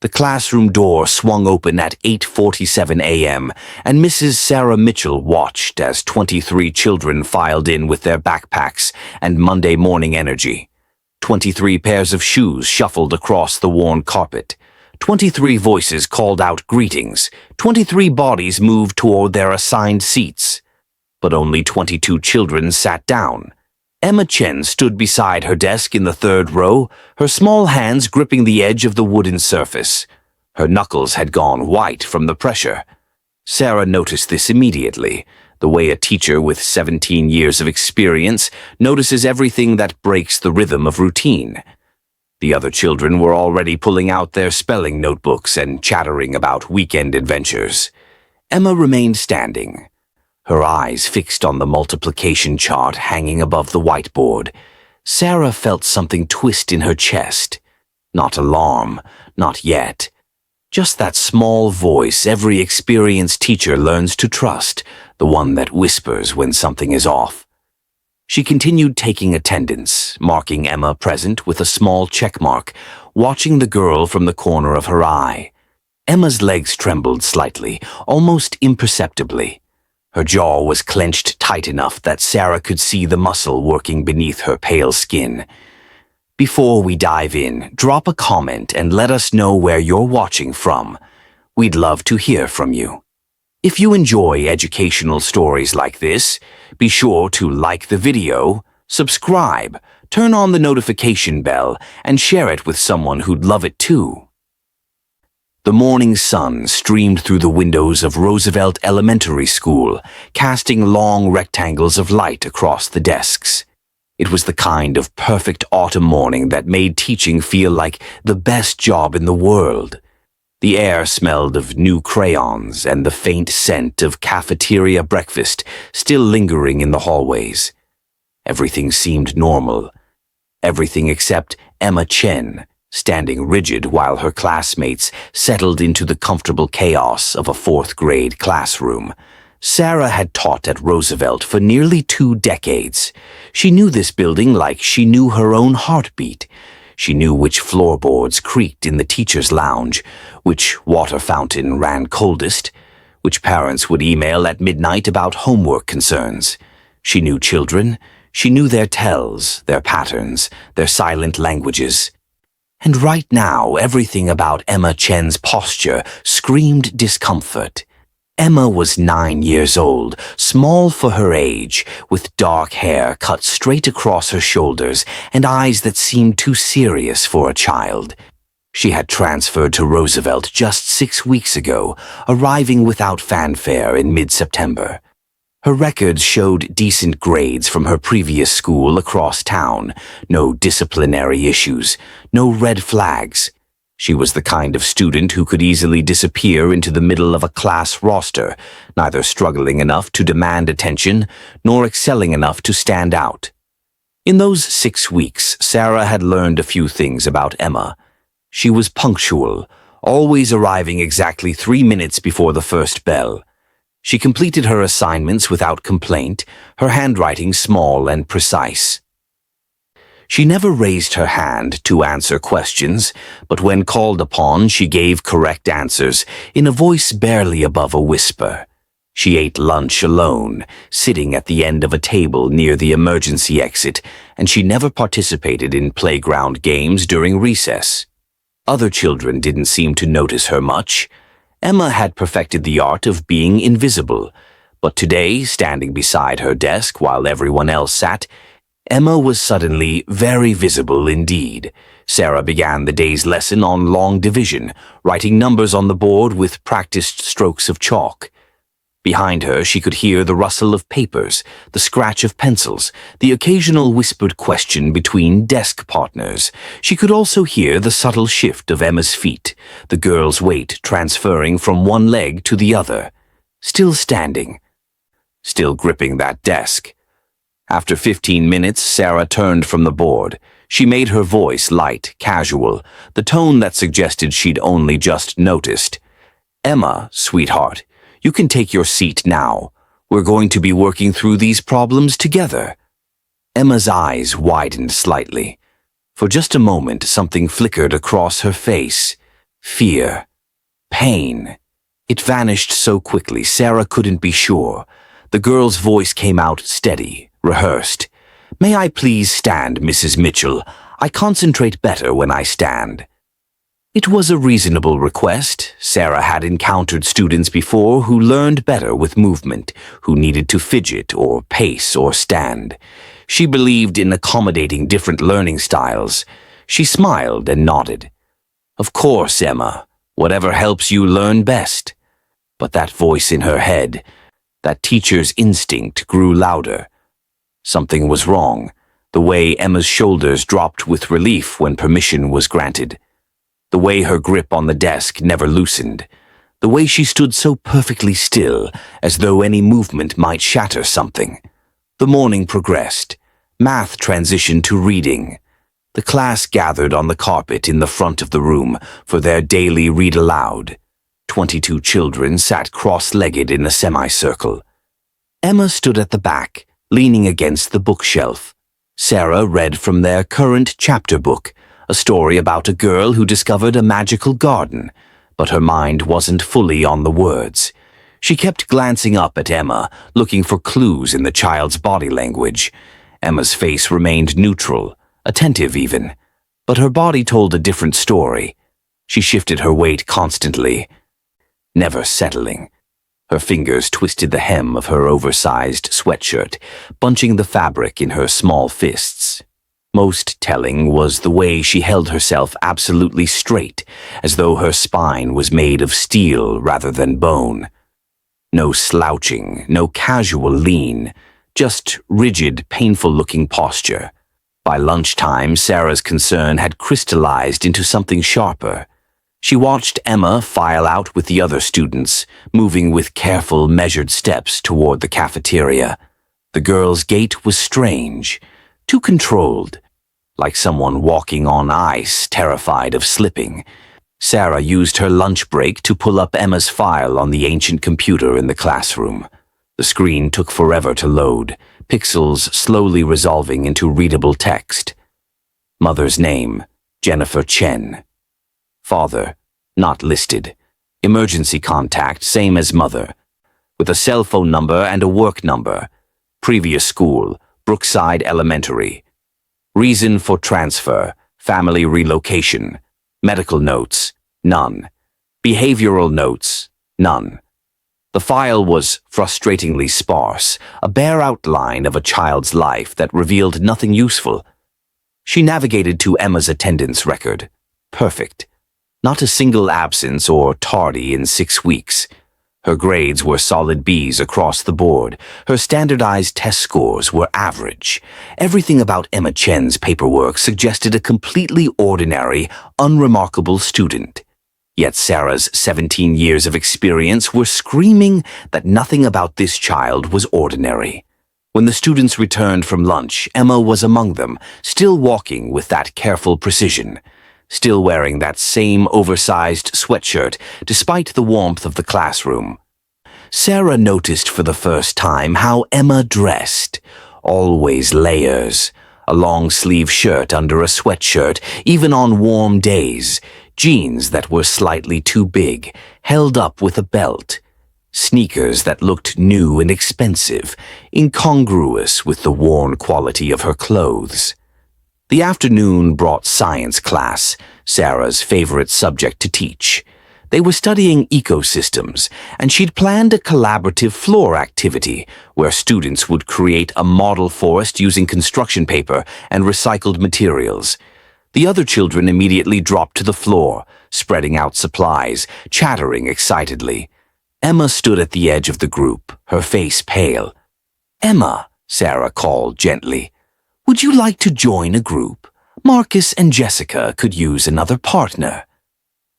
The classroom door swung open at 8:47 a.m., and Mrs. Sarah Mitchell watched as 23 children filed in with their backpacks and Monday morning energy. 23 pairs of shoes shuffled across the worn carpet. 23 voices called out greetings. 23 bodies moved toward their assigned seats. But only 22 children sat down. Emma Chen stood beside her desk in the third row, her small hands gripping the edge of the wooden surface. Her knuckles had gone white from the pressure. Sarah noticed this immediately, the way a teacher with 17 years of experience notices everything that breaks the rhythm of routine. The other children were already pulling out their spelling notebooks and chattering about weekend adventures. Emma remained standing, her eyes fixed on the multiplication chart hanging above the whiteboard. Sarah felt something twist in her chest. Not alarm, not yet. Just that small voice every experienced teacher learns to trust, the one that whispers when something is off. She continued taking attendance, marking Emma present with a small check mark, watching the girl from the corner of her eye. Emma's legs trembled slightly, almost imperceptibly. Her jaw was clenched tight enough that Sarah could see the muscle working beneath her pale skin. Before we dive in, drop a comment and let us know where you're watching from. We'd love to hear from you. If you enjoy educational stories like this, be sure to like the video, subscribe, turn on the notification bell, and share it with someone who'd love it too. The morning sun streamed through the windows of Roosevelt Elementary School, casting long rectangles of light across the desks. It was the kind of perfect autumn morning that made teaching feel like the best job in the world. The air smelled of new crayons and the faint scent of cafeteria breakfast still lingering in the hallways. Everything seemed normal. Everything except Emma Chen, standing rigid while her classmates settled into the comfortable chaos of a fourth-grade classroom. Sarah had taught at Roosevelt for nearly 2 decades. She knew this building like she knew her own heartbeat. She knew which floorboards creaked in the teacher's lounge, which water fountain ran coldest, which parents would email at midnight about homework concerns. She knew children. She knew their tells, their patterns, their silent languages. And right now, everything about Emma Chen's posture screamed discomfort. Emma was 9 years old, small for her age, with dark hair cut straight across her shoulders and eyes that seemed too serious for a child. She had transferred to Roosevelt just 6 weeks ago, arriving without fanfare in mid-September. Her records showed decent grades from her previous school across town, no disciplinary issues, no red flags. She was the kind of student who could easily disappear into the middle of a class roster, neither struggling enough to demand attention nor excelling enough to stand out. In those 6 weeks, Sarah had learned a few things about Emma. She was punctual, always arriving exactly 3 minutes before the first bell. She completed her assignments without complaint, her handwriting small and precise. She never raised her hand to answer questions, but when called upon, she gave correct answers in a voice barely above a whisper. She ate lunch alone, sitting at the end of a table near the emergency exit, and she never participated in playground games during recess. Other children didn't seem to notice her much. Emma had perfected the art of being invisible, but today, standing beside her desk while everyone else sat, Emma was suddenly very visible indeed. Sarah began the day's lesson on long division, writing numbers on the board with practiced strokes of chalk. Behind her, she could hear the rustle of papers, the scratch of pencils, the occasional whispered question between desk partners. She could also hear the subtle shift of Emma's feet, the girl's weight transferring from one leg to the other. Still standing, still gripping that desk. After 15 minutes, Sarah turned from the board. She made her voice light, casual, the tone that suggested she'd only just noticed. "Emma, sweetheart, you can take your seat now. We're going to be working through these problems together." Emma's eyes widened slightly. For just a moment, something flickered across her face. Fear. Pain. It vanished so quickly, Sarah couldn't be sure. The girl's voice came out steady, rehearsed. "May I please stand, Mrs. Mitchell? I concentrate better when I stand." It was a reasonable request. Sarah had encountered students before who learned better with movement, who needed to fidget or pace or stand. She believed in accommodating different learning styles. She smiled and nodded. "Of course, Emma. Whatever helps you learn best." But that voice in her head, that teacher's instinct, grew louder. Something was wrong, the way Emma's shoulders dropped with relief when permission was granted, the way her grip on the desk never loosened, the way she stood so perfectly still, as though any movement might shatter something. The morning progressed. Math transitioned to reading. The class gathered on the carpet in the front of the room for their daily read aloud. 22 children sat cross-legged in a semicircle. Emma stood at the back, leaning against the bookshelf. Sarah read from their current chapter book, a story about a girl who discovered a magical garden, but her mind wasn't fully on the words. She kept glancing up at Emma, looking for clues in the child's body language. Emma's face remained neutral, attentive even, but her body told a different story. She shifted her weight constantly, never settling. Her fingers twisted the hem of her oversized sweatshirt, bunching the fabric in her small fists. Most telling was the way she held herself absolutely straight, as though her spine was made of steel rather than bone. No slouching, no casual lean, just rigid, painful-looking posture. By lunchtime, Sarah's concern had crystallized into something sharper. She watched Emma file out with the other students, moving with careful, measured steps toward the cafeteria. The girl's gait was strange, too controlled, like someone walking on ice, terrified of slipping. Sarah used her lunch break to pull up Emma's file on the ancient computer in the classroom. The screen took forever to load, pixels slowly resolving into readable text. Mother's name, Jennifer Chen. Father, not listed. Emergency contact, same as mother. With a cell phone number and a work number. Previous school, Brookside Elementary. Reason for transfer, family relocation. Medical notes, none. Behavioral notes, none. The file was frustratingly sparse, a bare outline of a child's life that revealed nothing useful. She navigated to Emma's attendance record. Perfect. Not a single absence or tardy in 6 weeks. Her grades were solid Bs across the board. Her standardized test scores were average. Everything about Emma Chen's paperwork suggested a completely ordinary, unremarkable student. Yet Sarah's 17 years of experience were screaming that nothing about this child was ordinary. When the students returned from lunch, Emma was among them, still walking with that careful precision, still wearing that same oversized sweatshirt despite the warmth of the classroom. Sarah noticed for the first time how Emma dressed. Always layers. A long-sleeve shirt under a sweatshirt, even on warm days. Jeans that were slightly too big, held up with a belt. Sneakers that looked new and expensive, incongruous with the worn quality of her clothes. The afternoon brought science class, Sarah's favorite subject to teach. They were studying ecosystems, and she'd planned a collaborative floor activity where students would create a model forest using construction paper and recycled materials. The other children immediately dropped to the floor, spreading out supplies, chattering excitedly. Emma stood at the edge of the group, her face pale. "Emma," Sarah called gently, "would you like to join a group? Marcus and Jessica could use another partner."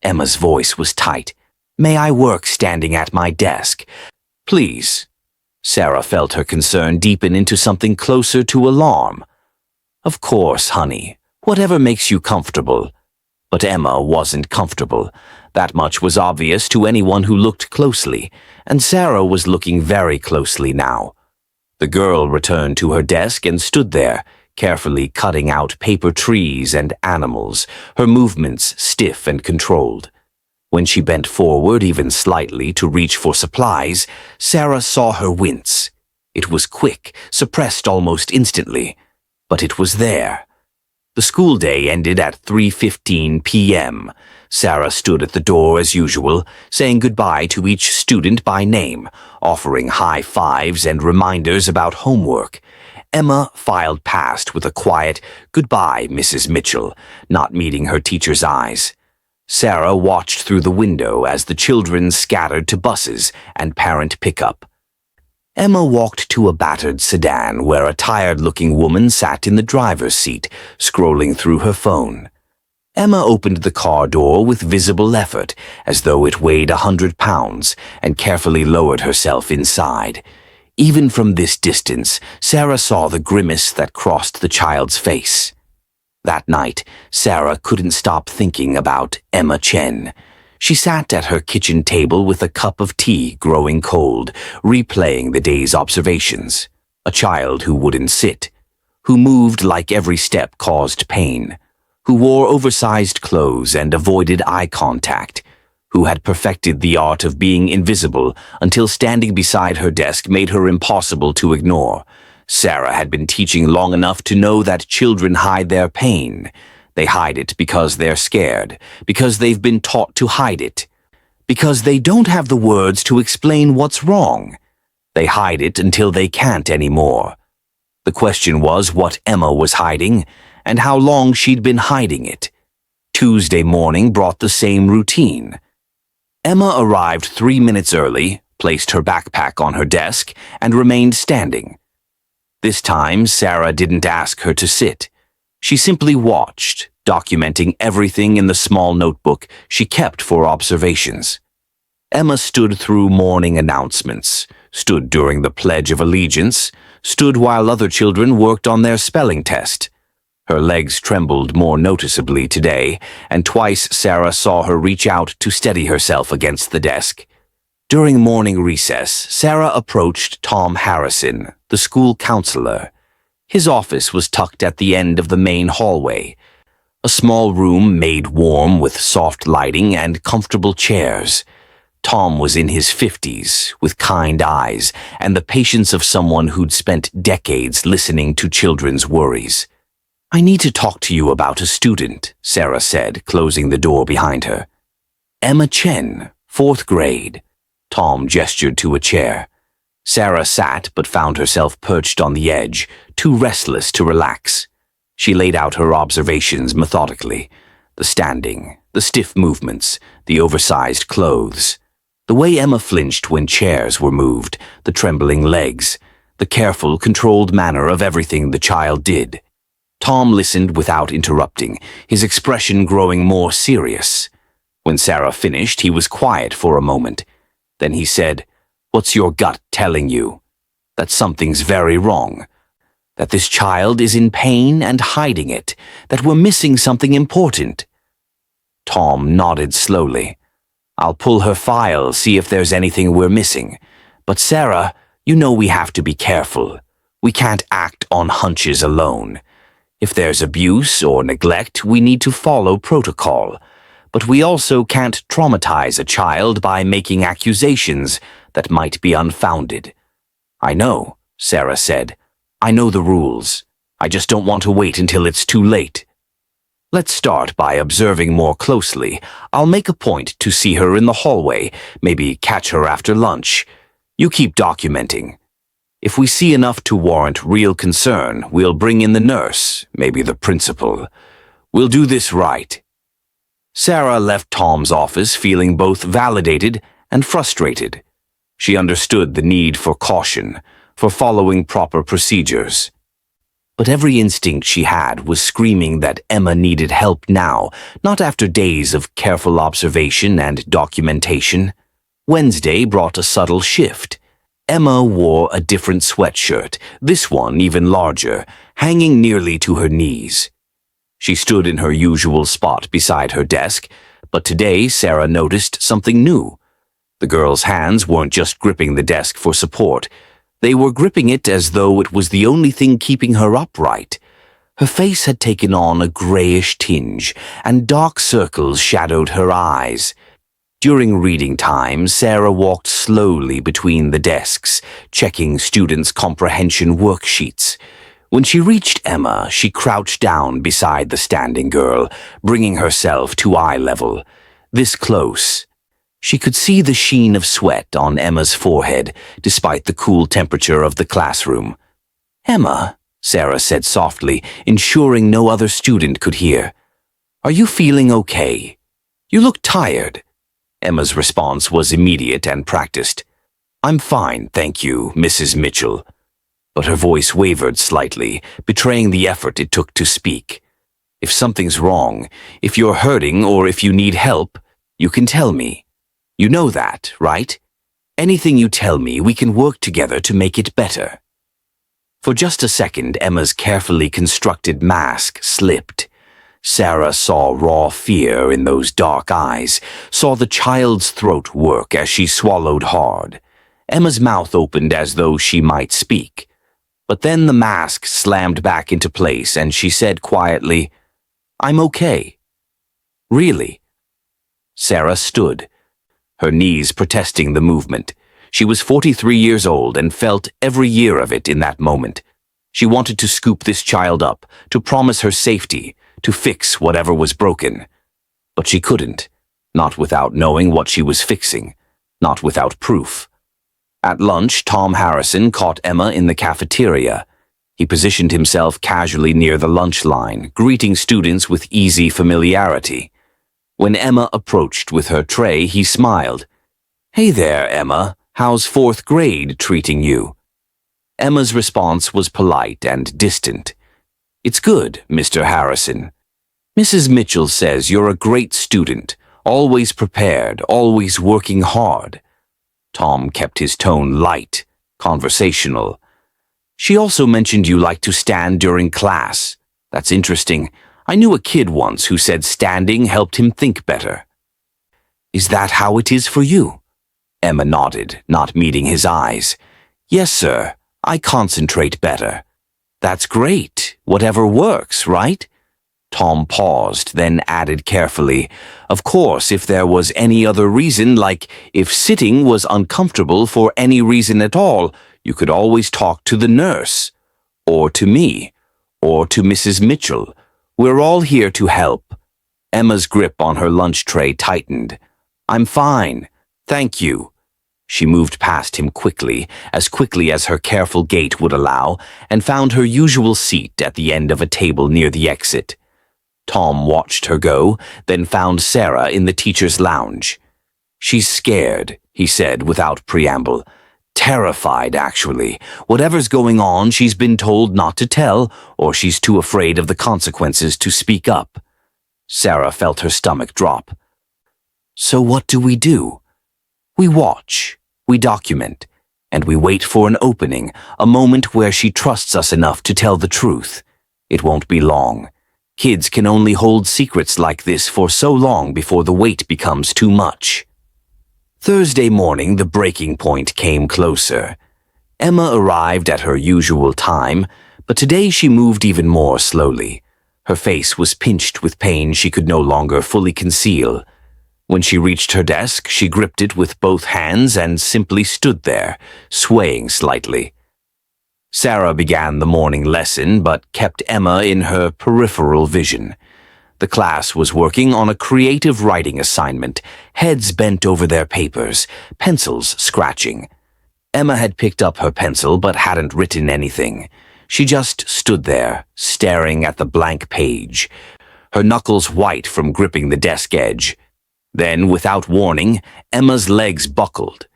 Emma's voice was tight. "May I work standing at my desk?" "Please." Sarah felt her concern deepen into something closer to alarm. "Of course, honey. Whatever makes you comfortable." But Emma wasn't comfortable. That much was obvious to anyone who looked closely, and Sarah was looking very closely now. The girl returned to her desk and stood there, carefully cutting out paper trees and animals, her movements stiff and controlled. When she bent forward even slightly to reach for supplies, Sarah saw her wince. It was quick, suppressed almost instantly, but it was there. The school day ended at 3:15 p.m. Sarah stood at the door as usual, saying goodbye to each student by name, offering high fives and reminders about homework. Emma filed past with a quiet, "Goodbye, Mrs. Mitchell," not meeting her teacher's eyes. Sarah watched through the window as the children scattered to buses and parent pickup. Emma walked to a battered sedan where a tired-looking woman sat in the driver's seat, scrolling through her phone. Emma opened the car door with visible effort, as though it weighed 100 pounds, and carefully lowered herself inside. Even from this distance, Sarah saw the grimace that crossed the child's face. That night, Sarah couldn't stop thinking about Emma Chen. She sat at her kitchen table with a cup of tea growing cold, replaying the day's observations. A child who wouldn't sit, who moved like every step caused pain, who wore oversized clothes and avoided eye contact, who had perfected the art of being invisible until standing beside her desk made her impossible to ignore. Sarah had been teaching long enough to know that children hide their pain. They hide it because they're scared, because they've been taught to hide it, because they don't have the words to explain what's wrong. They hide it until they can't anymore. The question was what Emma was hiding, and how long she'd been hiding it. Tuesday morning brought the same routine. Emma arrived 3 minutes early, placed her backpack on her desk, and remained standing. This time, Sarah didn't ask her to sit. She simply watched, documenting everything in the small notebook she kept for observations. Emma stood through morning announcements, stood during the Pledge of Allegiance, stood while other children worked on their spelling test. Her legs trembled more noticeably today, and twice Sarah saw her reach out to steady herself against the desk. During morning recess, Sarah approached Tom Harrison, the school counselor. His office was tucked at the end of the main hallway, a small room made warm with soft lighting and comfortable chairs. Tom was in his 50s, with kind eyes and the patience of someone who'd spent decades listening to children's worries. "I need to talk to you about a student," Sarah said, closing the door behind her. "Emma Chen, 4th grade." Tom gestured to a chair. Sarah sat but found herself perched on the edge, too restless to relax. She laid out her observations methodically. The standing, the stiff movements, the oversized clothes. The way Emma flinched when chairs were moved, the trembling legs, the careful, controlled manner of everything the child did. Tom listened without interrupting, his expression growing more serious. When Sarah finished, he was quiet for a moment. Then he said, "What's your gut telling you?" "That something's very wrong. That this child is in pain and hiding it. That we're missing something important." Tom nodded slowly. "I'll pull her file, see if there's anything we're missing. But Sarah, you know we have to be careful. We can't act on hunches alone. If there's abuse or neglect, we need to follow protocol. But we also can't traumatize a child by making accusations that might be unfounded." "I know," Sarah said. "I know the rules. I just don't want to wait until it's too late." "Let's start by observing more closely. I'll make a point to see her in the hallway, maybe catch her after lunch. You keep documenting. If we see enough to warrant real concern, we'll bring in the nurse, maybe the principal. We'll do this right." Sarah left Tom's office feeling both validated and frustrated. She understood the need for caution, for following proper procedures. But every instinct she had was screaming that Emma needed help now, not after days of careful observation and documentation. Wednesday brought a subtle shift. Emma wore a different sweatshirt, this one even larger, hanging nearly to her knees. She stood in her usual spot beside her desk, but today Sarah noticed something new. The girl's hands weren't just gripping the desk for support. They were gripping it as though it was the only thing keeping her upright. Her face had taken on a grayish tinge, and dark circles shadowed her eyes. During reading time, Sarah walked slowly between the desks, checking students' comprehension worksheets. When she reached Emma, she crouched down beside the standing girl, bringing herself to eye level. This close, she could see the sheen of sweat on Emma's forehead, despite the cool temperature of the classroom. "Emma," Sarah said softly, ensuring no other student could hear. "Are you feeling okay? You look tired." Emma's response was immediate and practiced. "I'm fine, thank you, Mrs. Mitchell." But her voice wavered slightly, betraying the effort it took to speak. "If something's wrong, if you're hurting or if you need help, you can tell me. You know that, right? Anything you tell me, we can work together to make it better." For just a second, Emma's carefully constructed mask slipped. Sarah saw raw fear in those dark eyes, saw the child's throat work as she swallowed hard. Emma's mouth opened as though she might speak. But then the mask slammed back into place and she said quietly, "I'm okay." "Really?" Sarah stood, her knees protesting the movement. She was 43 years old and felt every year of it in that moment. She wanted to scoop this child up, to promise her safety, to fix whatever was broken. But she couldn't, not without knowing what she was fixing, not without proof. At lunch, Tom Harrison caught Emma in the cafeteria. He positioned himself casually near the lunch line, greeting students with easy familiarity. When Emma approached with her tray, he smiled. "Hey there, Emma. How's fourth grade treating you?" Emma's response was polite and distant. "It's good, Mr. Harrison. Mrs. Mitchell says you're a great student, always prepared, always working hard." Tom kept his tone light, conversational. "She also mentioned you like to stand during class. That's interesting. I knew a kid once who said standing helped him think better." "Is that how it is for you?" Emma nodded, not meeting his eyes. "Yes, sir. I concentrate better." "That's great. Whatever works, right?" Tom paused, then added carefully, "Of course, if there was any other reason, like if sitting was uncomfortable for any reason at all, you could always talk to the nurse, or to me, or to Mrs. Mitchell. We're all here to help." Emma's grip on her lunch tray tightened. "I'm fine. Thank you." She moved past him quickly as her careful gait would allow, and found her usual seat at the end of a table near the exit. Tom watched her go, then found Sarah in the teacher's lounge. "She's scared," he said without preamble. "Terrified, actually. Whatever's going on, she's been told not to tell, or she's too afraid of the consequences to speak up." Sarah felt her stomach drop. "So what do we do?" "We watch, we document, and we wait for an opening, a moment where she trusts us enough to tell the truth. It won't be long. Kids can only hold secrets like this for so long before the weight becomes too much." Thursday morning, the breaking point came closer. Emma arrived at her usual time, but today she moved even more slowly. Her face was pinched with pain she could no longer fully conceal. When she reached her desk, she gripped it with both hands and simply stood there, swaying slightly. Sarah began the morning lesson, but kept Emma in her peripheral vision. The class was working on a creative writing assignment, heads bent over their papers, pencils scratching. Emma had picked up her pencil but hadn't written anything. She just stood there, staring at the blank page, her knuckles white from gripping the desk edge. Then, without warning, Emma's legs buckled.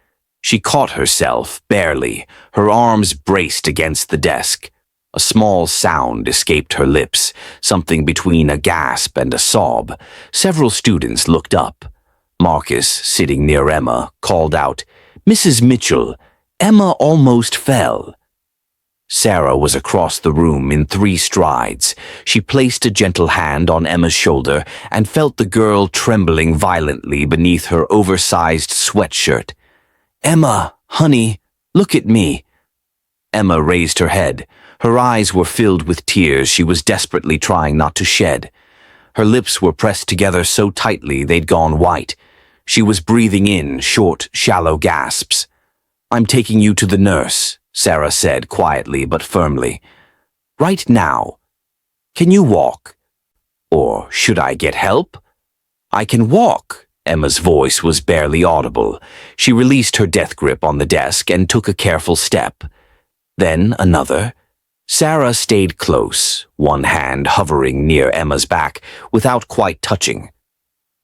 She caught herself, barely, her arms braced against the desk. A small sound escaped her lips, something between a gasp and a sob. Several students looked up. Marcus, sitting near Emma, called out, "Mrs. Mitchell, Emma almost fell." Sarah was across the room in 3 strides. She placed a gentle hand on Emma's shoulder and felt the girl trembling violently beneath her oversized sweatshirt. "Emma, honey, look at me." Emma raised her head. Her eyes were filled with tears she was desperately trying not to shed. Her lips were pressed together so tightly they'd gone white. She was breathing in short, shallow gasps. "I'm taking you to the nurse," Sarah said quietly but firmly. "Right now. Can you walk? Or should I get help?" "I can walk." Emma's voice was barely audible. She released her death grip on the desk and took a careful step. Then another. Sarah stayed close, one hand hovering near Emma's back without quite touching.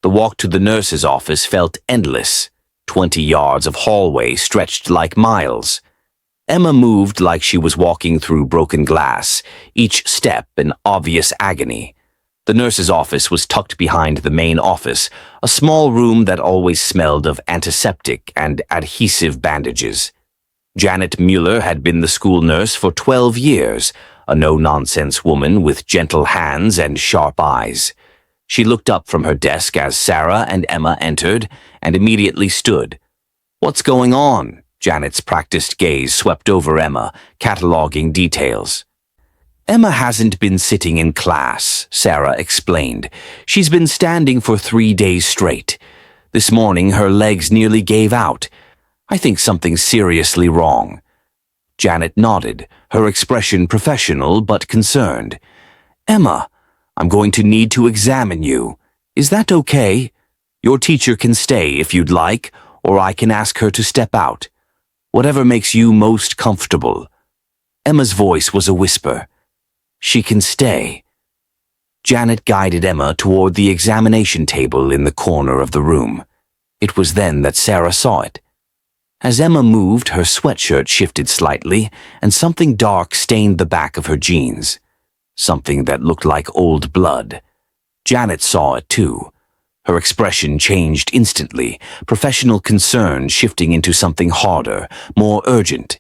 The walk to the nurse's office felt endless. 20 yards of hallway stretched like miles. Emma moved like she was walking through broken glass, each step an obvious agony. The nurse's office was tucked behind the main office, a small room that always smelled of antiseptic and adhesive bandages. Janet Mueller had been the school nurse for 12 years, a no-nonsense woman with gentle hands and sharp eyes. She looked up from her desk as Sarah and Emma entered and immediately stood. "What's going on?" Janet's practiced gaze swept over Emma, cataloging details. "Emma hasn't been sitting in class," Sarah explained. "She's been standing for 3 days straight. This morning her legs nearly gave out. I think something's seriously wrong." Janet nodded, her expression professional but concerned. "Emma, I'm going to need to examine you. Is that okay? Your teacher can stay if you'd like, or I can ask her to step out. Whatever makes you most comfortable." Emma's voice was a whisper. "She can stay." Janet guided Emma toward the examination table in the corner of the room. It was then that Sarah saw it. As Emma moved, her sweatshirt shifted slightly, and something dark stained the back of her jeans. Something that looked like old blood. Janet saw it too. Her expression changed instantly, professional concern shifting into something harder, more urgent.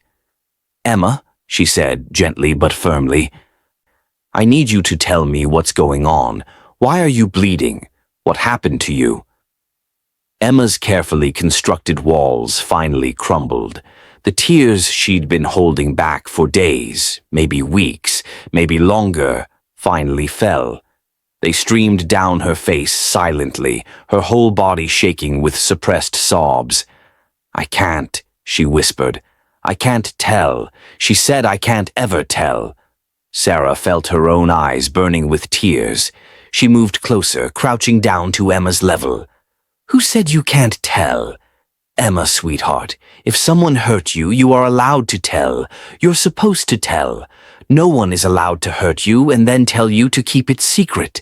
"Emma," she said, gently but firmly, "I need you to tell me what's going on. Why are you bleeding? What happened to you?" Emma's carefully constructed walls finally crumbled. The tears she'd been holding back for days, maybe weeks, maybe longer, finally fell. They streamed down her face silently, her whole body shaking with suppressed sobs. "I can't," she whispered. "I can't tell. She said I can't ever tell." Sarah felt her own eyes burning with tears. She moved closer, crouching down to Emma's level. "Who said you can't tell?" "Emma, sweetheart, if someone hurt you, you are allowed to tell. You're supposed to tell. No one is allowed to hurt you and then tell you to keep it secret."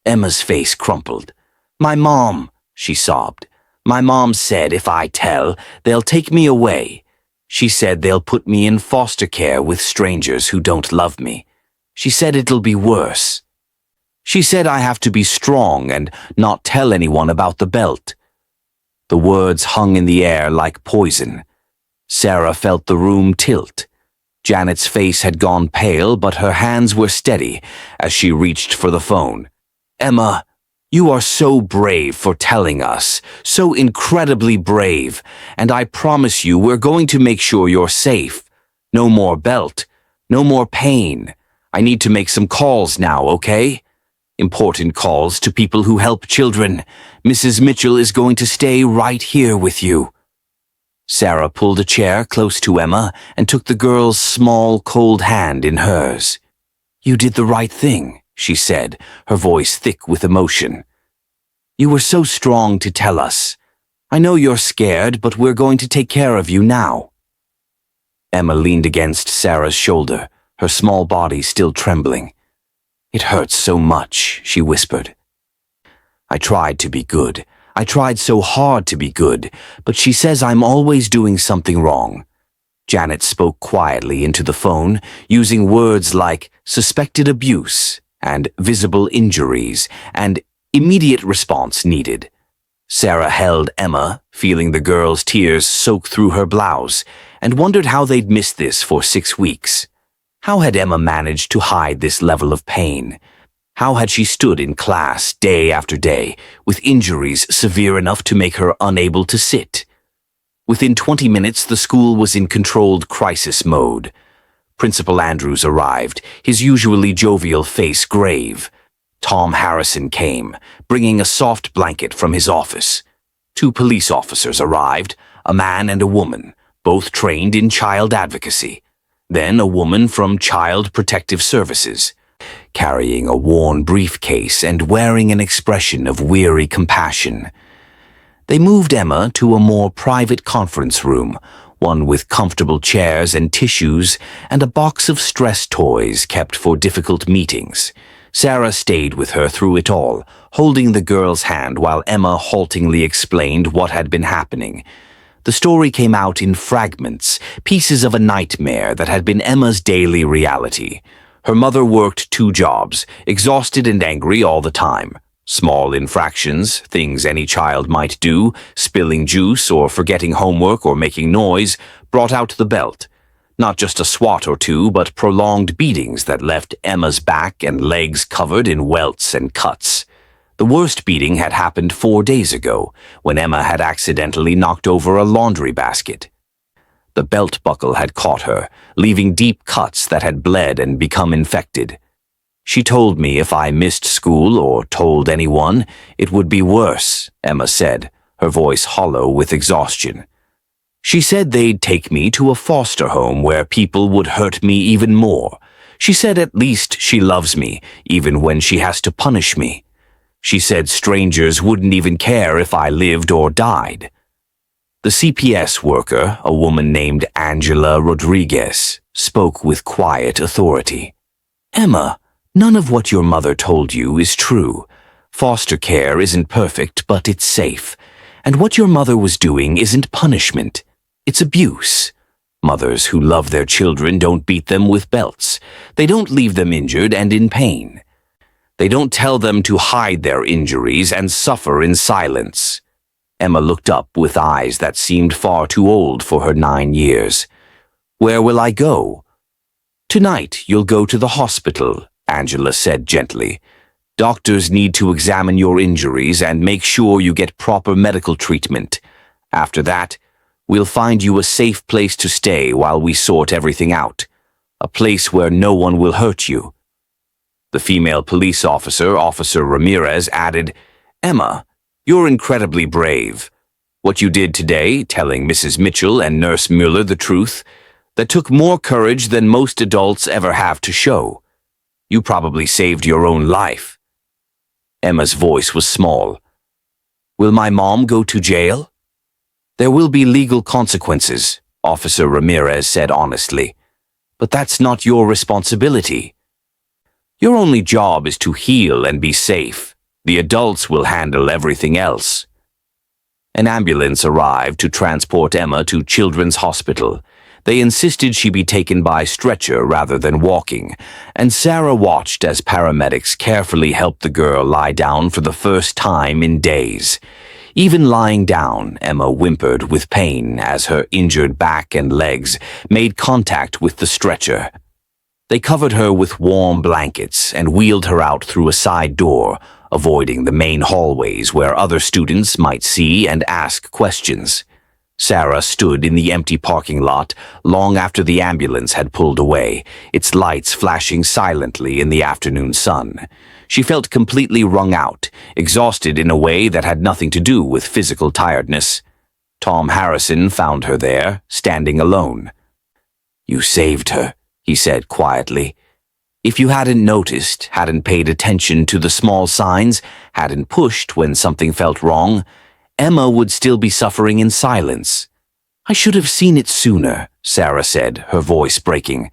Emma's face crumpled. "My mom," she sobbed. "My mom said if I tell, they'll take me away. She said they'll put me in foster care with strangers who don't love me. She said it'll be worse. She said I have to be strong and not tell anyone about the belt." The words hung in the air like poison. Sarah felt the room tilt. Janet's face had gone pale, but her hands were steady as she reached for the phone. "Emma, you are so brave for telling us, so incredibly brave, and I promise you we're going to make sure you're safe. No more belt, no more pain. I need to make some calls now, okay? Important calls to people who help children. Mrs. Mitchell is going to stay right here with you." Sarah pulled a chair close to Emma and took the girl's small, cold hand in hers. "You did the right thing," she said, her voice thick with emotion. "You were so strong to tell us. I know you're scared, but we're going to take care of you now." Emma leaned against Sarah's shoulder, her small body still trembling. "It hurts so much," she whispered. "I tried to be good. I tried so hard to be good, but she says I'm always doing something wrong." Janet spoke quietly into the phone, using words like suspected abuse and visible injuries and immediate response needed. Sarah held Emma, feeling the girl's tears soak through her blouse, and wondered how they'd missed this for 6 weeks. How had Emma managed to hide this level of pain? How had she stood in class day after day, with injuries severe enough to make her unable to sit? Within 20 minutes, the school was in controlled crisis mode. Principal Andrews arrived, his usually jovial face grave. Tom Harrison came, bringing a soft blanket from his office. 2 police officers arrived, a man and a woman, both trained in child advocacy. Then a woman from Child Protective Services, carrying a worn briefcase and wearing an expression of weary compassion. They moved Emma to a more private conference room, one with comfortable chairs and tissues and a box of stress toys kept for difficult meetings. Sarah stayed with her through it all, holding the girl's hand while Emma haltingly explained what had been happening. The story came out in fragments, pieces of a nightmare that had been Emma's daily reality. Her mother worked 2 jobs, exhausted and angry all the time. Small infractions, things any child might do, spilling juice or forgetting homework or making noise, brought out the belt. Not just a swat or 2, but prolonged beatings that left Emma's back and legs covered in welts and cuts. The worst beating had happened 4 days ago, when Emma had accidentally knocked over a laundry basket. The belt buckle had caught her, leaving deep cuts that had bled and become infected. She told me if I missed school or told anyone, it would be worse, Emma said, her voice hollow with exhaustion. She said they'd take me to a foster home where people would hurt me even more. She said at least she loves me, even when she has to punish me. She said strangers wouldn't even care if I lived or died. The CPS worker, a woman named Angela Rodriguez, spoke with quiet authority. Emma, none of what your mother told you is true. Foster care isn't perfect, but it's safe. And what your mother was doing isn't punishment. It's abuse. Mothers who love their children don't beat them with belts. They don't leave them injured and in pain. They don't tell them to hide their injuries and suffer in silence. Emma looked up with eyes that seemed far too old for her 9 years. Where will I go? Tonight you'll go to the hospital, Angela said gently. Doctors need to examine your injuries and make sure you get proper medical treatment. After that, we'll find you a safe place to stay while we sort everything out. A place where no one will hurt you. The female police officer, Officer Ramirez, added, Emma, you're incredibly brave. What you did today, telling Mrs. Mitchell and Nurse Mueller the truth, that took more courage than most adults ever have to show. You probably saved your own life. Emma's voice was small. Will my mom go to jail? There will be legal consequences, Officer Ramirez said honestly. But that's not your responsibility. Your only job is to heal and be safe. The adults will handle everything else. An ambulance arrived to transport Emma to Children's Hospital. They insisted she be taken by stretcher rather than walking, and Sarah watched as paramedics carefully helped the girl lie down for the first time in days. Even lying down, Emma whimpered with pain as her injured back and legs made contact with the stretcher. They covered her with warm blankets and wheeled her out through a side door, avoiding the main hallways where other students might see and ask questions. Sarah stood in the empty parking lot long after the ambulance had pulled away, its lights flashing silently in the afternoon sun. She felt completely wrung out, exhausted in a way that had nothing to do with physical tiredness. Tom Harrison found her there, standing alone. You saved her, he said quietly. If you hadn't noticed, hadn't paid attention to the small signs, hadn't pushed when something felt wrong, Emma would still be suffering in silence. I should have seen it sooner, Sarah said, her voice breaking.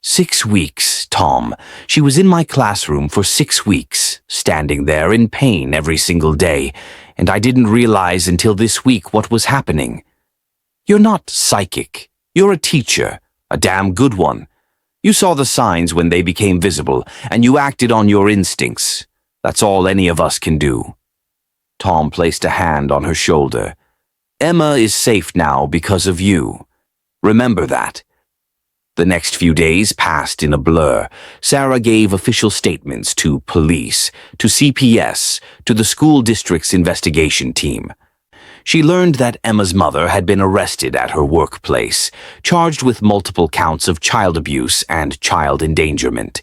6 weeks, Tom. She was in my classroom for 6 weeks, standing there in pain every single day, and I didn't realize until this week what was happening. You're not psychic. You're a teacher, a damn good one. You saw the signs when they became visible, and you acted on your instincts. That's all any of us can do. Tom placed a hand on her shoulder. Emma is safe now because of you. Remember that. The next few days passed in a blur. Sarah gave official statements to police, to CPS, to the school district's investigation team. She learned that Emma's mother had been arrested at her workplace, charged with multiple counts of child abuse and child endangerment.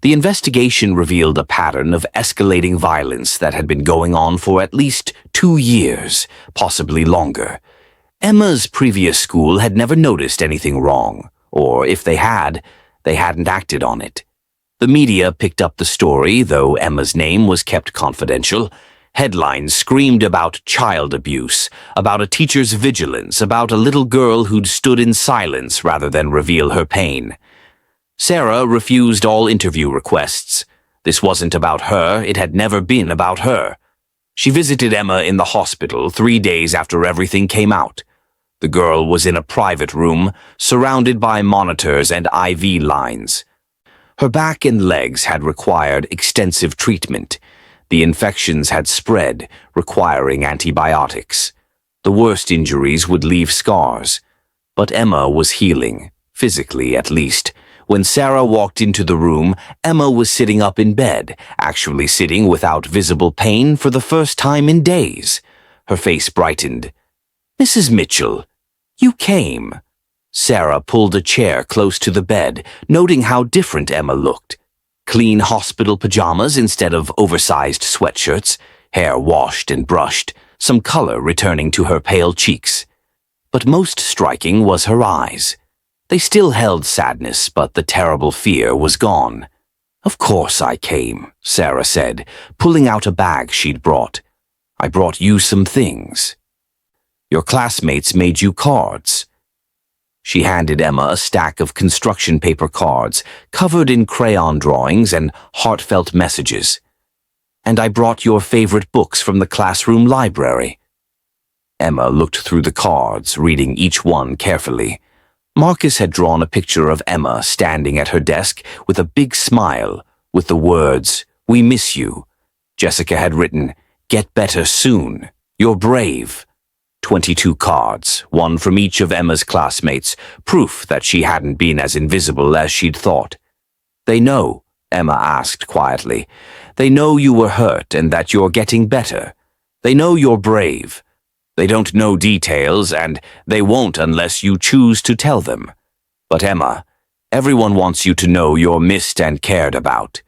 The investigation revealed a pattern of escalating violence that had been going on for at least 2 years, possibly longer. Emma's previous school had never noticed anything wrong, or if they had, they hadn't acted on it. The media picked up the story, though Emma's name was kept confidential. Headlines screamed about child abuse, about a teacher's vigilance, about a little girl who'd stood in silence rather than reveal her pain. Sarah refused all interview requests. This wasn't about her, it had never been about her. She visited Emma in the hospital 3 days after everything came out. The girl was in a private room, surrounded by monitors and IV lines. Her back and legs had required extensive treatment. The infections had spread, requiring antibiotics. The worst injuries would leave scars. But Emma was healing, physically at least. When Sarah walked into the room, Emma was sitting up in bed, actually sitting without visible pain for the first time in days. Her face brightened. "Mrs. Mitchell, you came." Sarah pulled a chair close to the bed, noting how different Emma looked. Clean hospital pajamas instead of oversized sweatshirts, hair washed and brushed, some color returning to her pale cheeks. But most striking was her eyes. They still held sadness, but the terrible fear was gone. "Of course I came," Sarah said, pulling out a bag she'd brought. "I brought you some things. Your classmates made you cards." She handed Emma a stack of construction paper cards, covered in crayon drawings and heartfelt messages. "And I brought your favorite books from the classroom library." Emma looked through the cards, reading each one carefully. Marcus had drawn a picture of Emma standing at her desk with a big smile, with the words, "We miss you." Jessica had written, "Get better soon. You're brave." 22 cards, one from each of Emma's classmates, proof that she hadn't been as invisible as she'd thought. "They know," Emma asked quietly. "They know you were hurt and that you're getting better. They know you're brave. They don't know details, and they won't unless you choose to tell them. But Emma, everyone wants you to know you're missed and cared about."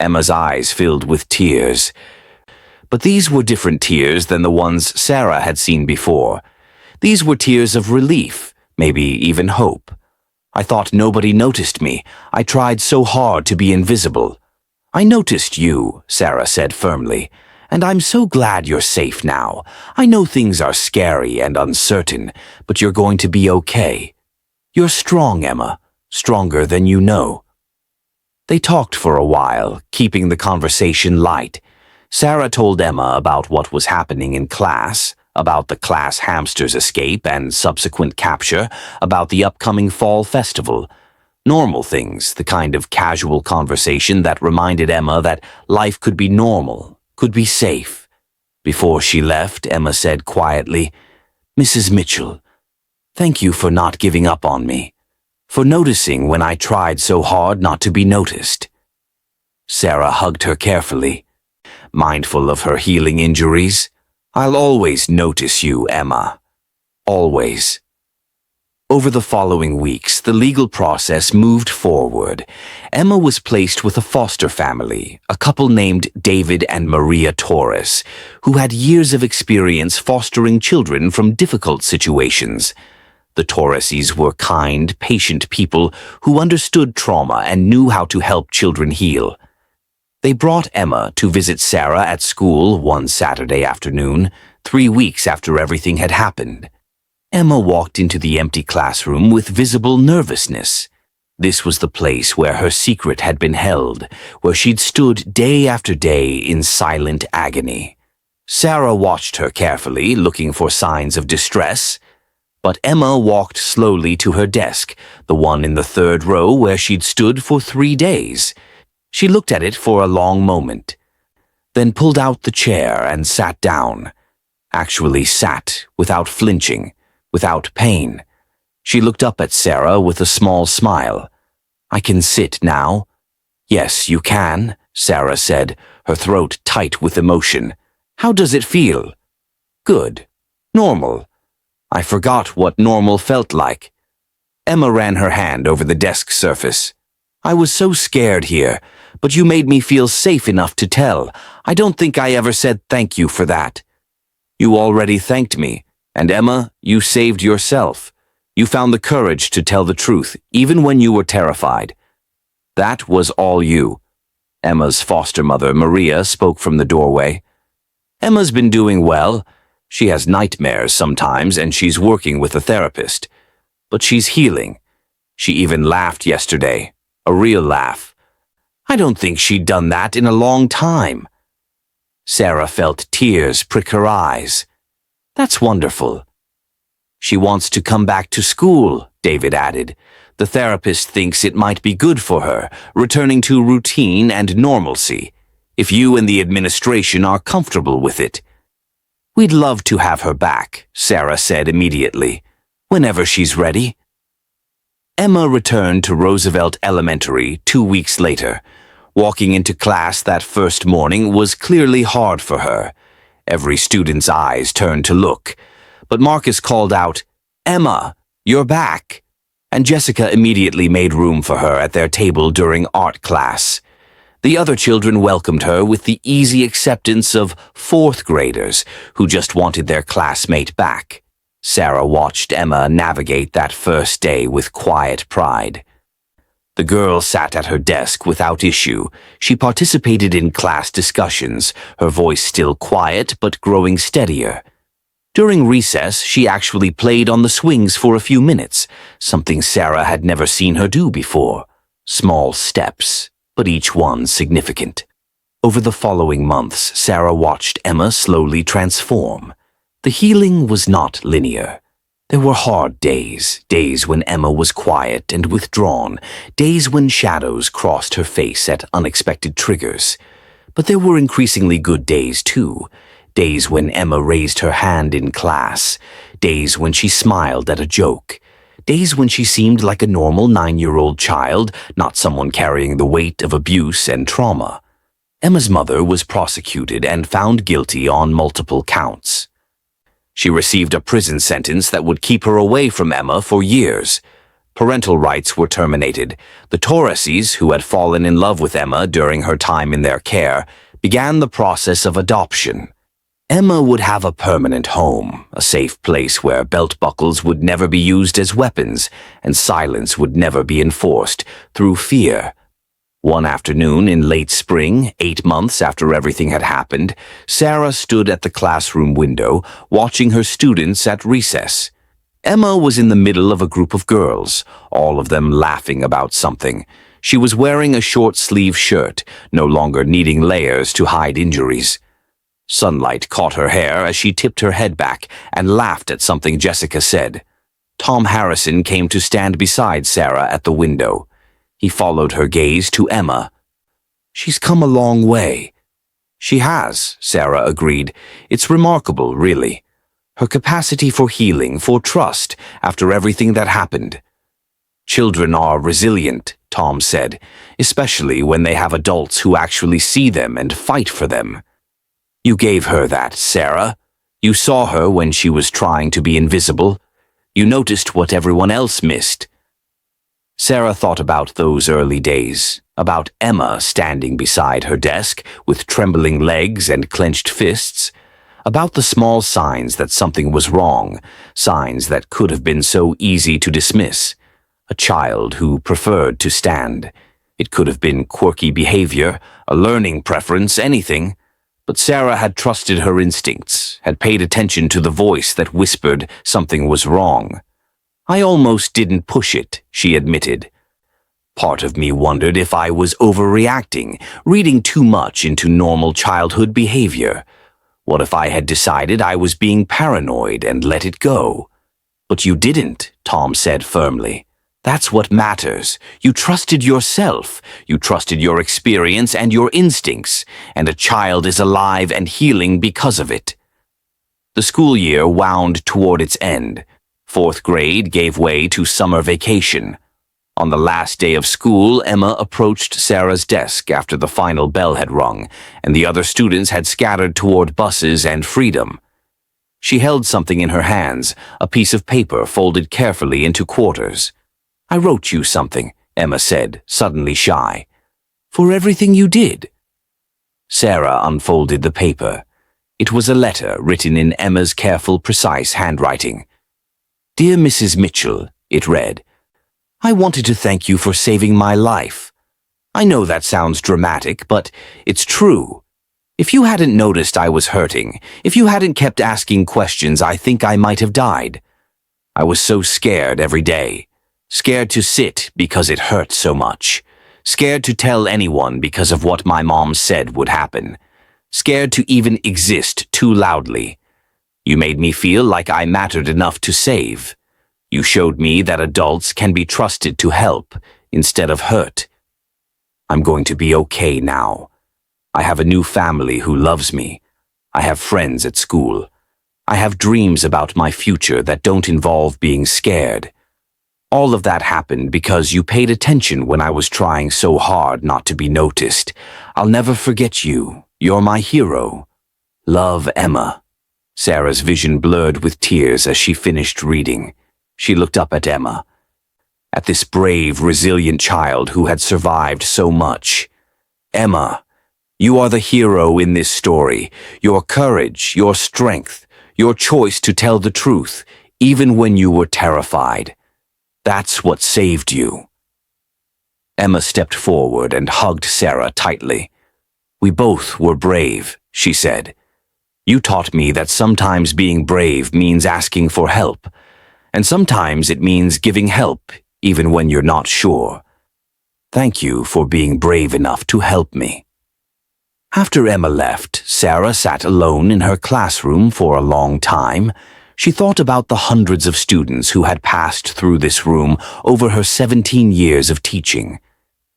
Emma's eyes filled with tears. But these were different tears than the ones Sarah had seen before. These were tears of relief, maybe even hope. "I thought nobody noticed me. I tried so hard to be invisible." "I noticed you," Sarah said firmly, "and I'm so glad you're safe now. I know things are scary and uncertain, but you're going to be okay. You're strong, Emma, stronger than you know." They talked for a while, keeping the conversation light. Sarah told Emma about what was happening in class, about the class hamster's escape and subsequent capture, about the upcoming fall festival. Normal things, the kind of casual conversation that reminded Emma that life could be normal, could be safe. Before she left, Emma said quietly, "Mrs. Mitchell, thank you for not giving up on me, for noticing when I tried so hard not to be noticed." Sarah hugged her carefully. Mindful of her healing injuries, "I'll always notice you, Emma. Always." Over the following weeks, the legal process moved forward. Emma was placed with a foster family, a couple named David and Maria Torres, who had years of experience fostering children from difficult situations. The Torreses were kind, patient people who understood trauma and knew how to help children heal. They brought Emma to visit Sarah at school one Saturday afternoon, 3 weeks after everything had happened. Emma walked into the empty classroom with visible nervousness. This was the place where her secret had been held, where she'd stood day after day in silent agony. Sarah watched her carefully, looking for signs of distress. But Emma walked slowly to her desk, the one in the 3rd row where she'd stood for 3 days. She looked at it for a long moment, then pulled out the chair and sat down. Actually sat, without flinching, without pain. She looked up at Sarah with a small smile. "I can sit now." "Yes, you can," Sarah said, her throat tight with emotion. "How does it feel?" "Good. Normal. I forgot what normal felt like." Emma ran her hand over the desk surface. I was so scared here, but you made me feel safe enough to tell. I don't think I ever said thank you for that. You already thanked me, and Emma, you saved yourself. You found the courage to tell the truth, even when you were terrified. That was all you. Emma's foster mother, Maria, spoke from the doorway. Emma's been doing well. She has nightmares sometimes, and she's working with a therapist. But she's healing. She even laughed yesterday. A real laugh. I don't think she'd done that in a long time. Sarah felt tears prick her eyes. That's wonderful. She wants to come back to school, David added. The therapist thinks it might be good for her, returning to routine and normalcy, if you and the administration are comfortable with it. We'd love to have her back, Sarah said immediately, whenever she's ready. Emma returned to Roosevelt Elementary 2 weeks later. Walking into class that first morning was clearly hard for her. Every student's eyes turned to look. But Marcus called out, "Emma, you're back!" And Jessica immediately made room for her at their table during art class. The other children welcomed her with the easy acceptance of fourth graders who just wanted their classmate back. Sarah watched Emma navigate that first day with quiet pride. The girl sat at her desk without issue. She participated in class discussions, her voice still quiet but growing steadier. During recess, she actually played on the swings for a few minutes, something Sarah had never seen her do before. Small steps, but each one significant. Over the following months, Sarah watched Emma slowly transform. The healing was not linear. There were hard days, days when Emma was quiet and withdrawn, days when shadows crossed her face at unexpected triggers. But there were increasingly good days, too. Days when Emma raised her hand in class, days when she smiled at a joke, days when she seemed like a normal 9-year-old child, not someone carrying the weight of abuse and trauma. Emma's mother was prosecuted and found guilty on multiple counts. She received a prison sentence that would keep her away from Emma for years. Parental rights were terminated. The Torreses, who had fallen in love with Emma during her time in their care, began the process of adoption. Emma would have a permanent home, a safe place where belt buckles would never be used as weapons and silence would never be enforced through fear. One afternoon in late spring, 8 months after everything had happened, Sarah stood at the classroom window, watching her students at recess. Emma was in the middle of a group of girls, all of them laughing about something. She was wearing a short-sleeve shirt, no longer needing layers to hide injuries. Sunlight caught her hair as she tipped her head back and laughed at something Jessica said. Tom Harrison came to stand beside Sarah at the window. He followed her gaze to Emma. "She's come a long way." "She has," Sarah agreed. "It's remarkable, really. Her capacity for healing, for trust, after everything that happened." "Children are resilient," Tom said, "especially when they have adults who actually see them and fight for them." "You gave her that, Sarah. You saw her when she was trying to be invisible. You noticed what everyone else missed." Sarah thought about those early days, about Emma standing beside her desk with trembling legs and clenched fists, about the small signs that something was wrong, signs that could have been so easy to dismiss. A child who preferred to stand. It could have been quirky behavior, a learning preference, anything. But Sarah had trusted her instincts, had paid attention to the voice that whispered something was wrong. "I almost didn't push it," she admitted. Part of me wondered if I was overreacting, reading too much into normal childhood behavior. What if I had decided I was being paranoid and let it go? "But you didn't," Tom said firmly. "That's what matters. You trusted yourself. You trusted your experience and your instincts, and a child is alive and healing because of it." The school year wound toward its end. 4th grade gave way to summer vacation. On the last day of school, Emma approached Sarah's desk after the final bell had rung, and the other students had scattered toward buses and freedom. She held something in her hands, a piece of paper folded carefully into quarters. "I wrote you something. Emma said, suddenly shy. For everything you did. Sarah unfolded the paper. It was a letter written in Emma's careful, precise handwriting. Dear Mrs. Mitchell, it read, I wanted to thank you for saving my life. I know that sounds dramatic, but it's true. If you hadn't noticed I was hurting, if you hadn't kept asking questions, I think I might have died. I was so scared every day. Scared to sit because it hurt so much. Scared to tell anyone because of what my mom said would happen. Scared to even exist too loudly. You made me feel like I mattered enough to save. You showed me that adults can be trusted to help instead of hurt. I'm going to be okay now. I have a new family who loves me. I have friends at school. I have dreams about my future that don't involve being scared. All of that happened because you paid attention when I was trying so hard not to be noticed. I'll never forget you. You're my hero. Love, Emma. Sarah's vision blurred with tears as she finished reading. She looked up at Emma, at this brave, resilient child who had survived so much. Emma, you are the hero in this story. Your courage, your strength, your choice to tell the truth, even when you were terrified. That's what saved you. Emma stepped forward and hugged Sarah tightly. We both were brave, she said. You taught me that sometimes being brave means asking for help, and sometimes it means giving help even when you're not sure. Thank you for being brave enough to help me. After Emma left, Sarah sat alone in her classroom for a long time. She thought about the hundreds of students who had passed through this room over her 17 years of teaching.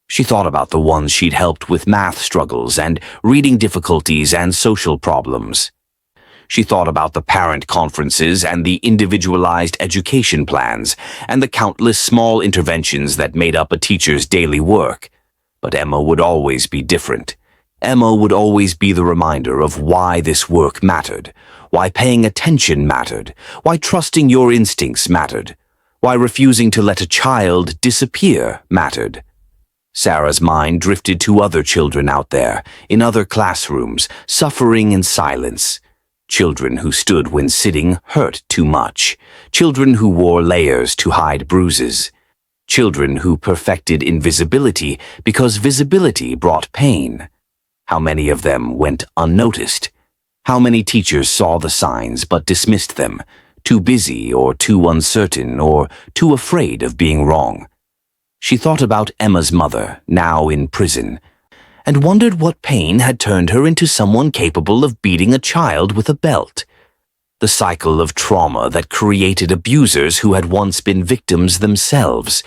She thought about the ones she'd helped with math struggles and reading difficulties and social problems. She thought about the parent conferences and the individualized education plans and the countless small interventions that made up a teacher's daily work. But Emma would always be different. Emma would always be the reminder of why this work mattered, why paying attention mattered, why trusting your instincts mattered, why refusing to let a child disappear mattered. Sarah's mind drifted to other children out there, in other classrooms, suffering in silence. Children who stood when sitting hurt too much. Children who wore layers to hide bruises. Children who perfected invisibility because visibility brought pain. How many of them went unnoticed? How many teachers saw the signs but dismissed them, too busy or too uncertain or too afraid of being wrong? She thought about Emma's mother, now in prison, and wondered what pain had turned her into someone capable of beating a child with a belt. The cycle of trauma that created abusers who had once been victims themselves.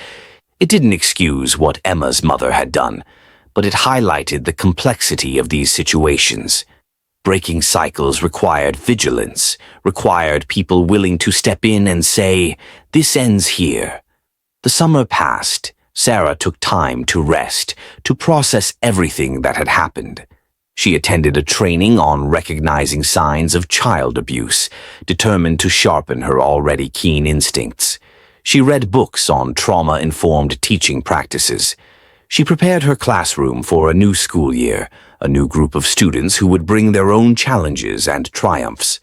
It didn't excuse what Emma's mother had done, but it highlighted the complexity of these situations. Breaking cycles required vigilance, required people willing to step in and say, "This ends here." The summer passed. Sarah took time to rest, to process everything that had happened. She attended a training on recognizing signs of child abuse, determined to sharpen her already keen instincts. She read books on trauma-informed teaching practices. She prepared her classroom for a new school year, a new group of students who would bring their own challenges and triumphs.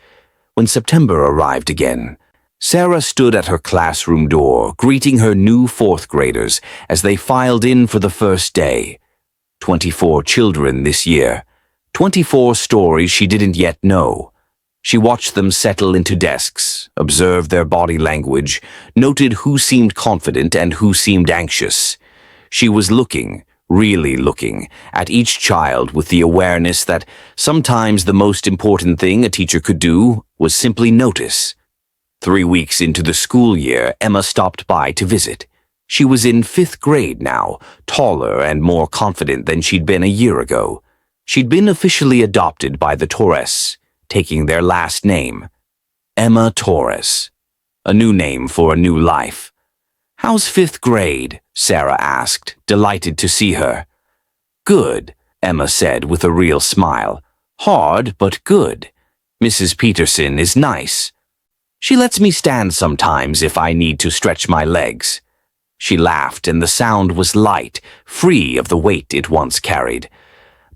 When September arrived again, Sarah stood at her classroom door, greeting her new fourth graders as they filed in for the first day. 24 children this year. 24 stories she didn't yet know. She watched them settle into desks, observed their body language, noted who seemed confident and who seemed anxious. She was looking, really looking, at each child with the awareness that sometimes the most important thing a teacher could do was simply notice. 3 weeks into the school year, Emma stopped by to visit. She was in 5th grade now, taller and more confident than she'd been a year ago. She'd been officially adopted by the Torres, taking their last name. Emma Torres. A new name for a new life. "How's 5th grade?" Sarah asked, delighted to see her. "Good," Emma said with a real smile. "Hard, but good. Mrs. Peterson is nice. She lets me stand sometimes if I need to stretch my legs." She laughed, and the sound was light, free of the weight it once carried.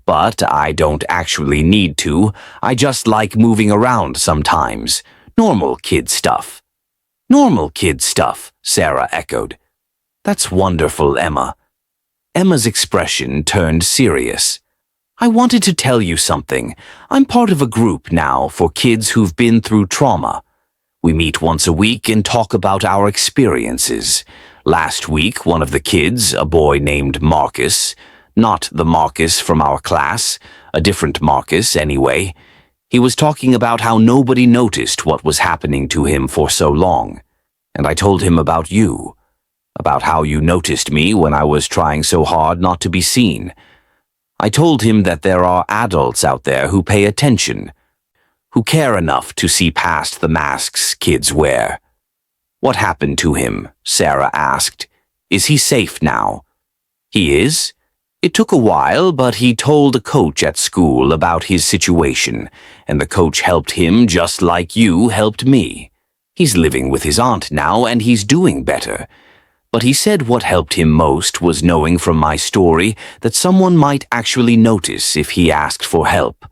But I don't actually need to. I just like moving around sometimes. Normal kid stuff. Normal kid stuff, Sarah echoed. That's wonderful, Emma. Emma's expression turned serious. I wanted to tell you something. I'm part of a group now for kids who've been through trauma. We meet once a week and talk about our experiences. Last week, one of the kids, a boy named Marcus, not the Marcus from our class, a different Marcus anyway, he was talking about how nobody noticed what was happening to him for so long. And I told him about you, about how you noticed me when I was trying so hard not to be seen. I told him that there are adults out there who pay attention, who care enough to see past the masks kids wear. What happened to him? Sarah asked. Is he safe now? He is. It took a while, but he told a coach at school about his situation, and the coach helped him just like you helped me. He's living with his aunt now, and he's doing better. But he said what helped him most was knowing from my story that someone might actually notice if he asked for help.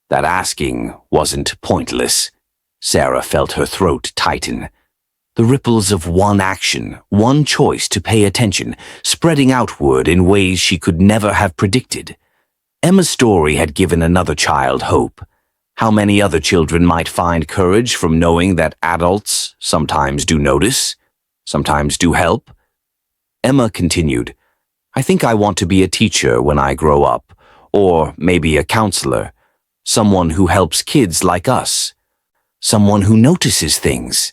That asking wasn't pointless. Sarah felt her throat tighten. The ripples of one action, one choice to pay attention, spreading outward in ways she could never have predicted. Emma's story had given another child hope. How many other children might find courage from knowing that adults sometimes do notice, sometimes do help? Emma continued, I think I want to be a teacher when I grow up, or maybe a counselor, someone who helps kids like us, someone who notices things.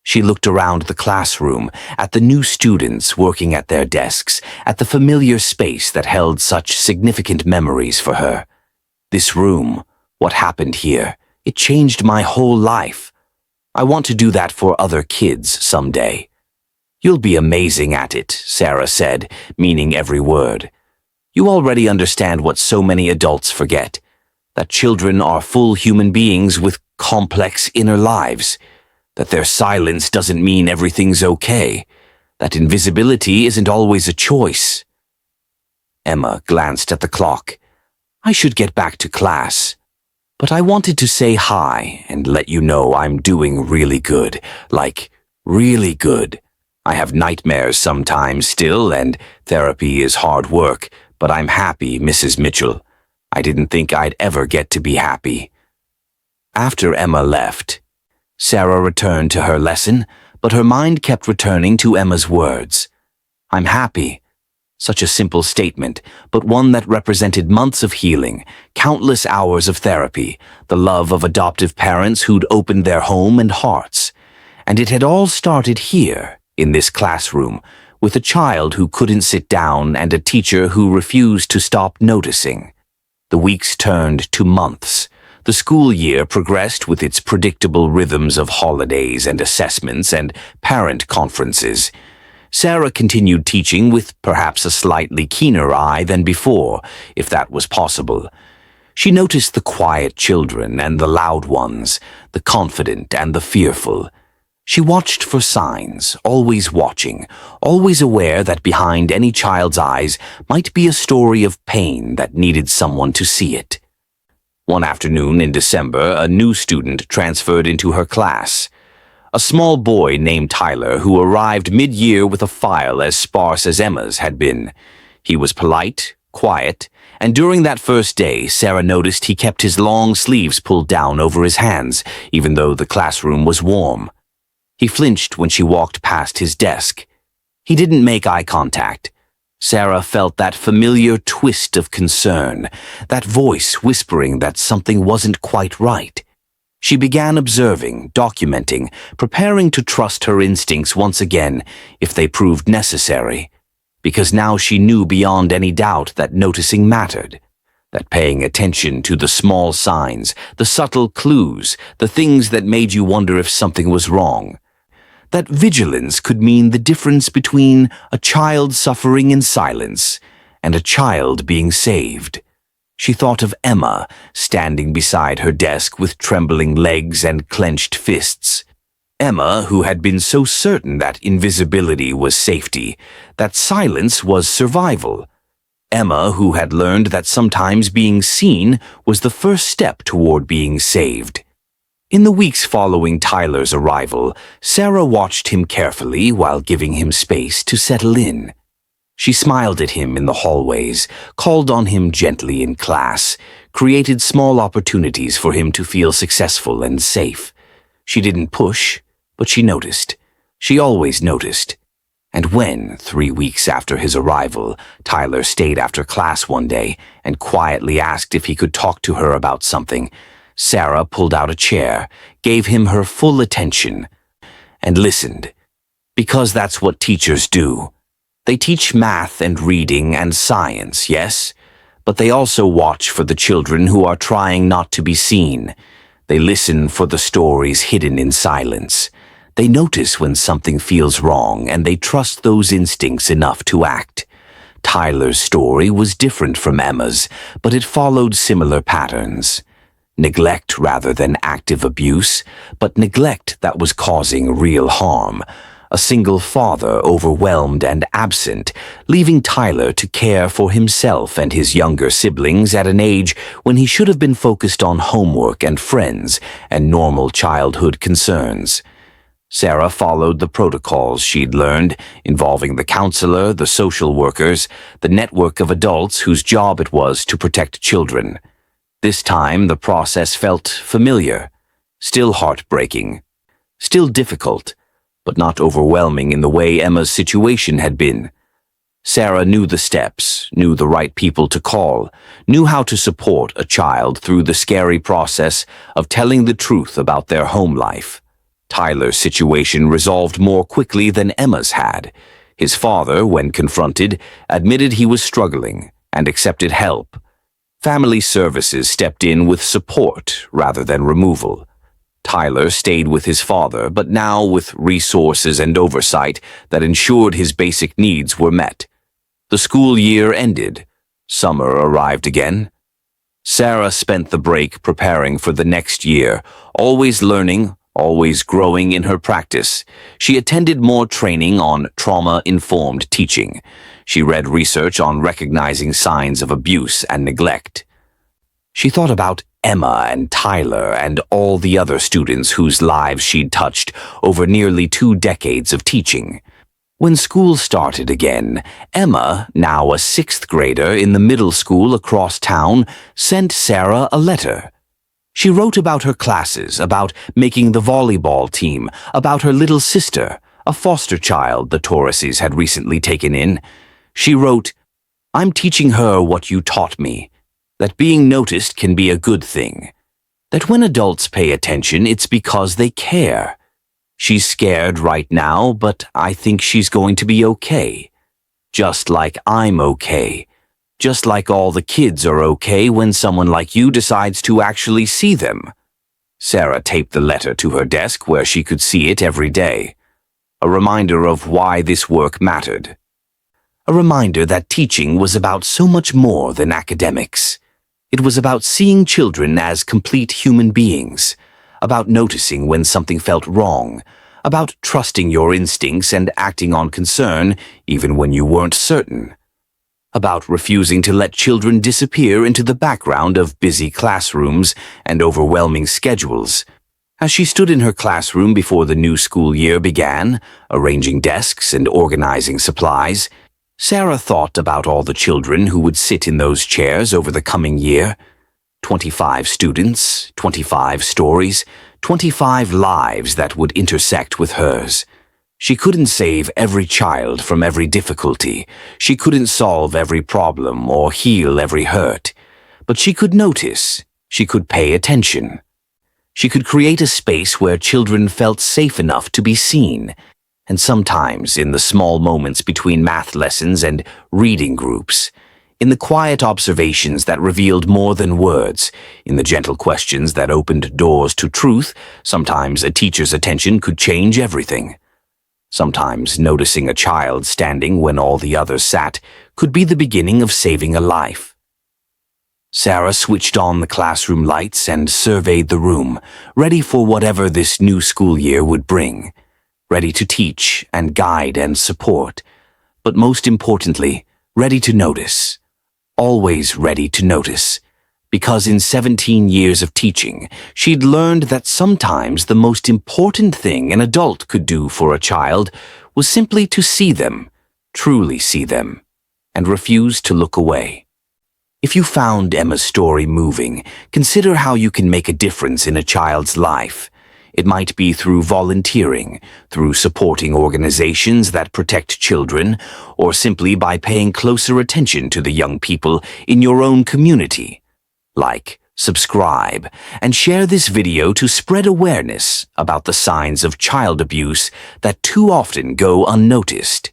She looked around the classroom, at the new students working at their desks, at the familiar space that held such significant memories for her. This room, what happened here, it changed my whole life. I want to do that for other kids someday. You'll be amazing at it, Sarah said, meaning every word. You already understand what so many adults forget, that children are full human beings with complex inner lives, that their silence doesn't mean everything's okay, that invisibility isn't always a choice. Emma glanced at the clock. I should get back to class. But I wanted to say hi and let you know I'm doing really good, like really good. I have nightmares sometimes still, and therapy is hard work, but I'm happy, Mrs. Mitchell. I didn't think I'd ever get to be happy. After Emma left, Sarah returned to her lesson, but her mind kept returning to Emma's words. I'm happy. Such a simple statement, but one that represented months of healing, countless hours of therapy, the love of adoptive parents who'd opened their home and hearts. And it had all started here, in this classroom, with a child who couldn't sit down and a teacher who refused to stop noticing. The weeks turned to months. The school year progressed with its predictable rhythms of holidays and assessments and parent conferences. Sarah continued teaching with perhaps a slightly keener eye than before, if that was possible. She noticed the quiet children and the loud ones, the confident and the fearful. She watched for signs, always watching, always aware that behind any child's eyes might be a story of pain that needed someone to see it. One afternoon in December, a new student transferred into her class. A small boy named Tyler who arrived mid-year with a file as sparse as Emma's had been. He was polite, quiet, and during that first day, Sarah noticed he kept his long sleeves pulled down over his hands, even though the classroom was warm. He flinched when she walked past his desk. He didn't make eye contact. Sarah felt that familiar twist of concern, that voice whispering that something wasn't quite right. She began observing, documenting, preparing to trust her instincts once again if they proved necessary, because now she knew beyond any doubt that noticing mattered, that paying attention to the small signs, the subtle clues, the things that made you wonder if something was wrong, that vigilance could mean the difference between a child suffering in silence and a child being saved. She thought of Emma, standing beside her desk with trembling legs and clenched fists. Emma, who had been so certain that invisibility was safety, that silence was survival. Emma, who had learned that sometimes being seen was the first step toward being saved. In the weeks following Tyler's arrival, Sarah watched him carefully while giving him space to settle in. She smiled at him in the hallways, called on him gently in class, created small opportunities for him to feel successful and safe. She didn't push, but she noticed. She always noticed. And when, 3 weeks after his arrival, Tyler stayed after class one day and quietly asked if he could talk to her about something, Sarah pulled out a chair, gave him her full attention, and listened. Because that's what teachers do. They teach math and reading and science, yes, but they also watch for the children who are trying not to be seen. They listen for the stories hidden in silence. They notice when something feels wrong, and they trust those instincts enough to act. Tyler's story was different from Emma's, but it followed similar patterns. Neglect rather than active abuse, but neglect that was causing real harm. A single father overwhelmed and absent, leaving Tyler to care for himself and his younger siblings at an age when he should have been focused on homework and friends and normal childhood concerns. Sarah followed the protocols she'd learned, involving the counselor, the social workers, the network of adults whose job it was to protect children. This time, the process felt familiar, still heartbreaking, still difficult, but not overwhelming in the way Emma's situation had been. Sarah knew the steps, knew the right people to call, knew how to support a child through the scary process of telling the truth about their home life. Tyler's situation resolved more quickly than Emma's had. His father, when confronted, admitted he was struggling and accepted help. Family services stepped in with support rather than removal. Tyler stayed with his father, but now with resources and oversight that ensured his basic needs were met. The school year ended. Summer arrived again. Sarah spent the break preparing for the next year, always learning, always growing in her practice. She attended more training on trauma-informed teaching. She read research on recognizing signs of abuse and neglect. She thought about Emma and Tyler and all the other students whose lives she'd touched over nearly 2 decades of teaching. When school started again, Emma, now a 6th grader in the middle school across town, sent Sarah a letter. She wrote about her classes, about making the volleyball team, about her little sister, a foster child the Tauruses had recently taken in. She wrote, "I'm teaching her what you taught me. That being noticed can be a good thing. That when adults pay attention, it's because they care. She's scared right now, but I think she's going to be okay. Just like I'm okay. Just like all the kids are okay when someone like you decides to actually see them." Sarah taped the letter to her desk where she could see it every day. A reminder of why this work mattered. A reminder that teaching was about so much more than academics. It was about seeing children as complete human beings, about noticing when something felt wrong, about trusting your instincts and acting on concern even when you weren't certain, about refusing to let children disappear into the background of busy classrooms and overwhelming schedules. As she stood in her classroom before the new school year began, arranging desks and organizing supplies, Sarah thought about all the children who would sit in those chairs over the coming year. 25 students, 25 stories, 25 lives that would intersect with hers. She couldn't save every child from every difficulty. She couldn't solve every problem or heal every hurt. But she could notice. She could pay attention. She could create a space where children felt safe enough to be seen. And sometimes, in the small moments between math lessons and reading groups, in the quiet observations that revealed more than words, in the gentle questions that opened doors to truth, sometimes a teacher's attention could change everything. Sometimes noticing a child standing when all the others sat could be the beginning of saving a life. Sarah switched on the classroom lights and surveyed the room, ready for whatever this new school year would bring, ready to teach and guide and support, but most importantly, ready to notice. Always ready to notice, because in 17 years of teaching, she'd learned that sometimes the most important thing an adult could do for a child was simply to see them, truly see them, and refuse to look away. If you found Emma's story moving, consider how you can make a difference in a child's life. It might be through volunteering, through supporting organizations that protect children, or simply by paying closer attention to the young people in your own community. Like, subscribe, and share this video to spread awareness about the signs of child abuse that too often go unnoticed.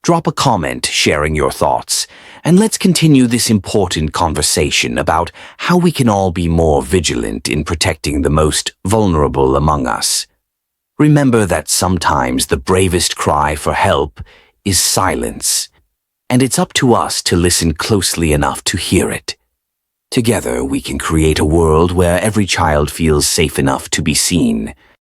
Drop a comment sharing your thoughts, and let's continue this important conversation about how we can all be more vigilant in protecting the most vulnerable among us. Remember that sometimes the bravest cry for help is silence, and it's up to us to listen closely enough to hear it. Together, we can create a world where every child feels safe enough to be seen,